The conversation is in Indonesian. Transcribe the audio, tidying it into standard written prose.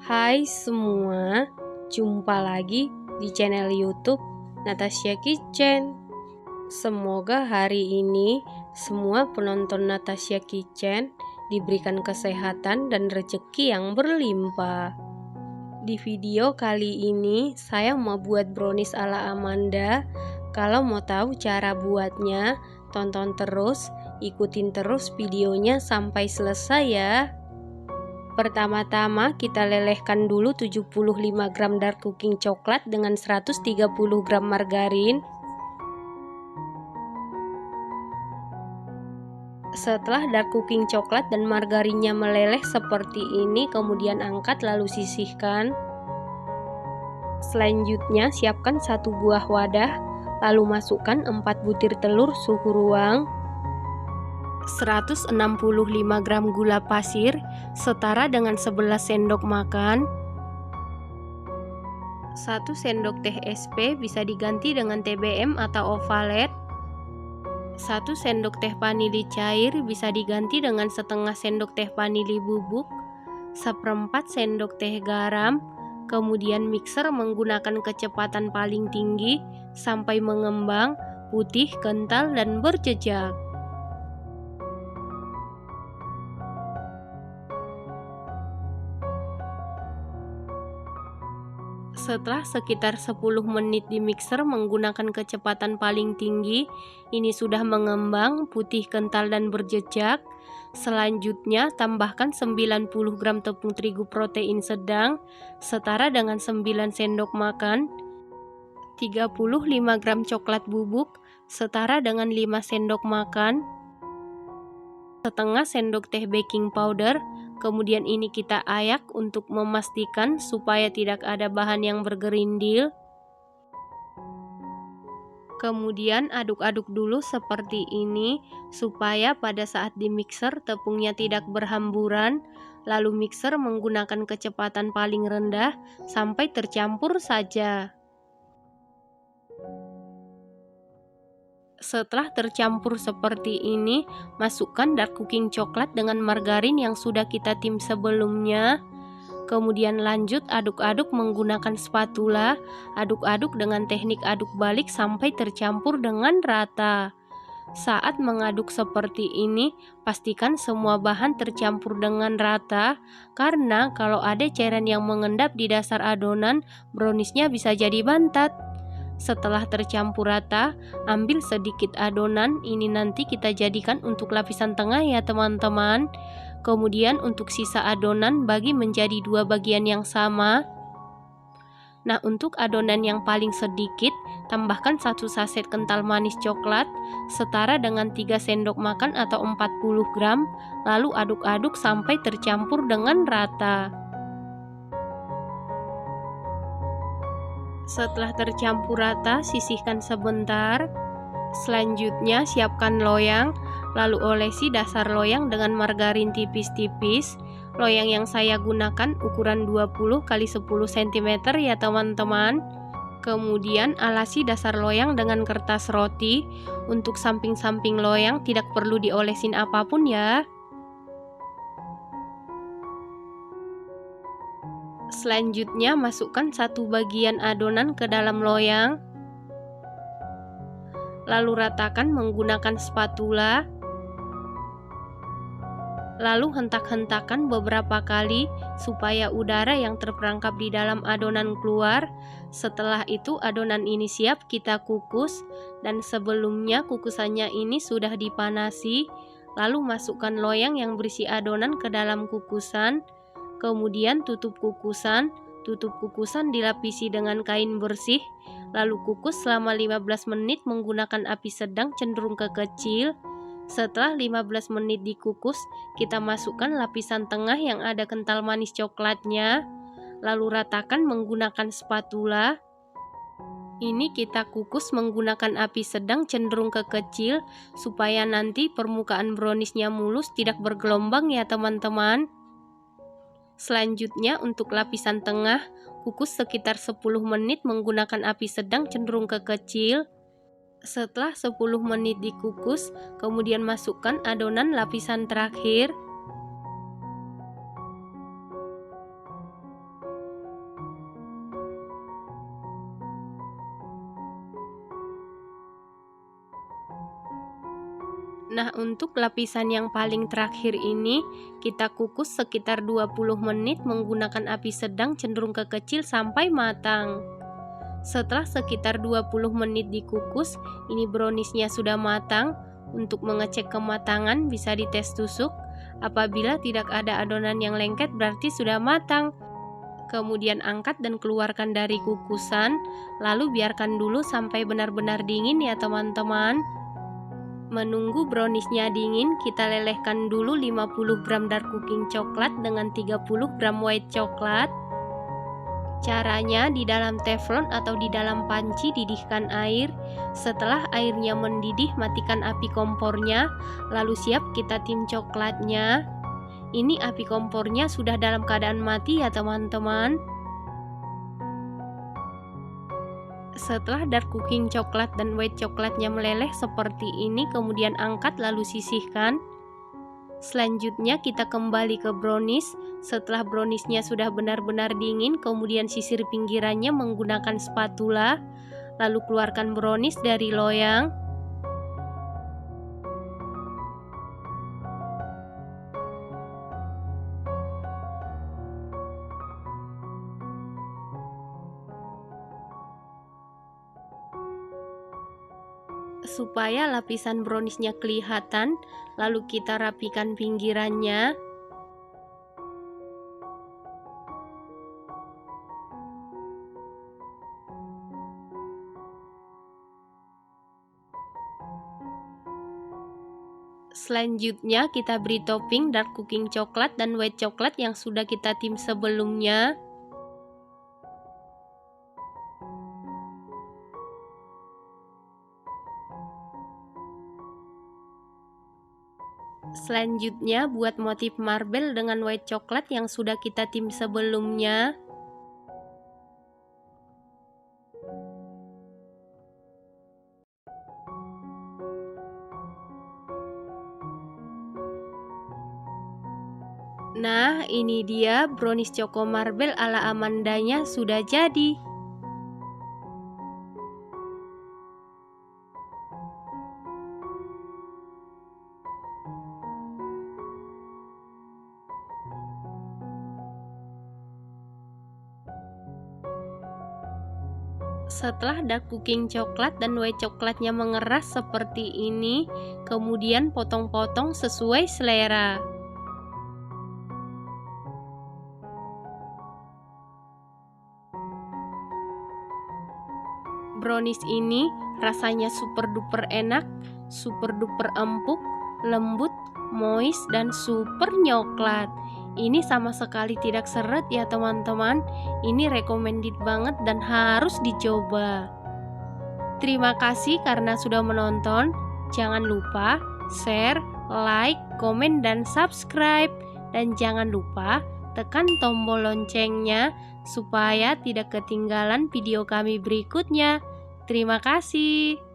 Hai semua, jumpa lagi di channel YouTube Natasha Kitchen. Semoga hari ini semua penonton Natasha Kitchen diberikan kesehatan dan rezeki yang berlimpah. Di video kali ini saya mau buat brownies ala Amanda. Kalau mau tahu cara buatnya, tonton terus, ikutin terus videonya sampai selesai ya. Pertama-tama kita lelehkan dulu 75 gram dark cooking coklat dengan 130 gram margarin. Setelah dark cooking coklat dan margarinnya meleleh seperti ini, kemudian angkat lalu sisihkan. Selanjutnya siapkan satu buah wadah, lalu masukkan 4 butir telur suhu ruang, 165 gram gula pasir setara dengan 11 sendok makan, 1 sendok teh SP bisa diganti dengan TBM atau ovalet, 1 sendok teh vanili cair bisa diganti dengan setengah sendok teh vanili bubuk, 1/4 sendok teh garam, kemudian mixer menggunakan kecepatan paling tinggi sampai mengembang, putih, kental, dan berjejak. Setelah sekitar 10 menit di mixer menggunakan kecepatan paling tinggi, ini sudah mengembang, putih, kental, dan berjejak. Selanjutnya tambahkan 90 gram tepung terigu protein sedang setara dengan 9 sendok makan, 35 gram coklat bubuk setara dengan 5 sendok makan, setengah sendok teh baking powder. Kemudian ini kita ayak untuk memastikan supaya tidak ada bahan yang bergerindil. Kemudian aduk-aduk dulu seperti ini supaya pada saat di mixer tepungnya tidak berhamburan. Lalu mixer menggunakan kecepatan paling rendah sampai tercampur saja. Setelah tercampur seperti ini, masukkan dark cooking coklat dengan margarin yang sudah kita tim sebelumnya. Kemudian lanjut aduk-aduk menggunakan spatula. Aduk-aduk dengan teknik aduk balik sampai tercampur dengan rata. Saat mengaduk seperti ini, pastikan semua bahan tercampur dengan rata, karena kalau ada cairan yang mengendap di dasar adonan, browniesnya bisa jadi bantat. Setelah tercampur rata, ambil sedikit adonan, ini nanti kita jadikan untuk lapisan tengah ya teman-teman. Kemudian untuk sisa adonan bagi menjadi 2 bagian yang sama. Nah, untuk adonan yang paling sedikit, tambahkan 1 saset kental manis coklat setara dengan 3 sendok makan atau 40 gram, lalu aduk-aduk sampai tercampur dengan rata. Setelah tercampur rata, sisihkan sebentar. Selanjutnya siapkan loyang, lalu olesi dasar loyang dengan margarin tipis-tipis. Loyang yang saya gunakan ukuran 20 x 10 cm ya teman-teman. Kemudian alasi dasar loyang dengan kertas roti. Untuk samping-samping loyang tidak perlu diolesin apapun ya. Selanjutnya masukkan 1 bagian adonan ke dalam loyang, lalu ratakan menggunakan spatula, lalu hentak-hentakan beberapa kali supaya udara yang terperangkap di dalam adonan keluar. Setelah itu adonan ini siap kita kukus, dan sebelumnya kukusannya ini sudah dipanasi. Lalu masukkan loyang yang berisi adonan ke dalam kukusan. Kemudian tutup kukusan dilapisi dengan kain bersih, lalu kukus selama 15 menit menggunakan api sedang cenderung ke kecil. Setelah 15 menit dikukus, kita masukkan lapisan tengah yang ada kental manis coklatnya, lalu ratakan menggunakan spatula. Ini kita kukus menggunakan api sedang cenderung ke kecil supaya nanti permukaan browniesnya mulus, tidak bergelombang ya teman-teman. Selanjutnya untuk lapisan tengah, kukus sekitar 10 menit menggunakan api sedang cenderung ke kecil. Setelah 10 menit dikukus, kemudian masukkan adonan lapisan terakhir. Nah, untuk lapisan yang paling terakhir ini, kita kukus sekitar 20 menit menggunakan api sedang cenderung ke kecil sampai matang. Setelah sekitar 20 menit dikukus, ini browniesnya sudah matang. Untuk mengecek kematangan bisa dites tusuk. Apabila tidak ada adonan yang lengket berarti sudah matang. Kemudian angkat dan keluarkan dari kukusan, lalu biarkan dulu sampai benar-benar dingin ya teman-teman. Menunggu browniesnya dingin, kita lelehkan dulu 50 gram dark cooking coklat dengan 30 gram white coklat. Caranya, di dalam teflon atau di dalam panci didihkan air. Setelah airnya mendidih, matikan api kompornya, lalu siap kita tim coklatnya. Ini api kompornya sudah dalam keadaan mati ya teman-teman. Setelah dark cooking coklat dan white coklatnya meleleh seperti ini, kemudian angkat lalu sisihkan. Selanjutnya kita kembali ke brownies. Setelah browniesnya sudah benar-benar dingin, kemudian sisir pinggirannya menggunakan spatula. Lalu keluarkan brownies dari loyang. Supaya lapisan browniesnya kelihatan, lalu kita rapikan pinggirannya. Selanjutnya kita beri topping dark cooking coklat dan white coklat yang sudah kita tim sebelumnya. Selanjutnya buat motif marble dengan white coklat yang sudah kita tim sebelumnya. Nah, ini dia brownies choco marble ala Amandanya sudah jadi. Setelah dark cooking coklat dan white coklatnya mengeras seperti ini, kemudian potong-potong sesuai selera. Brownies ini rasanya super duper enak, super duper empuk, lembut, moist, dan super nyoklat. Ini sama sekali tidak seret ya teman-teman. Ini recommended banget dan harus dicoba. Terima kasih karena sudah menonton. Jangan lupa share, like, komen, dan subscribe. Dan jangan lupa tekan tombol loncengnya supaya tidak ketinggalan video kami berikutnya. Terima kasih.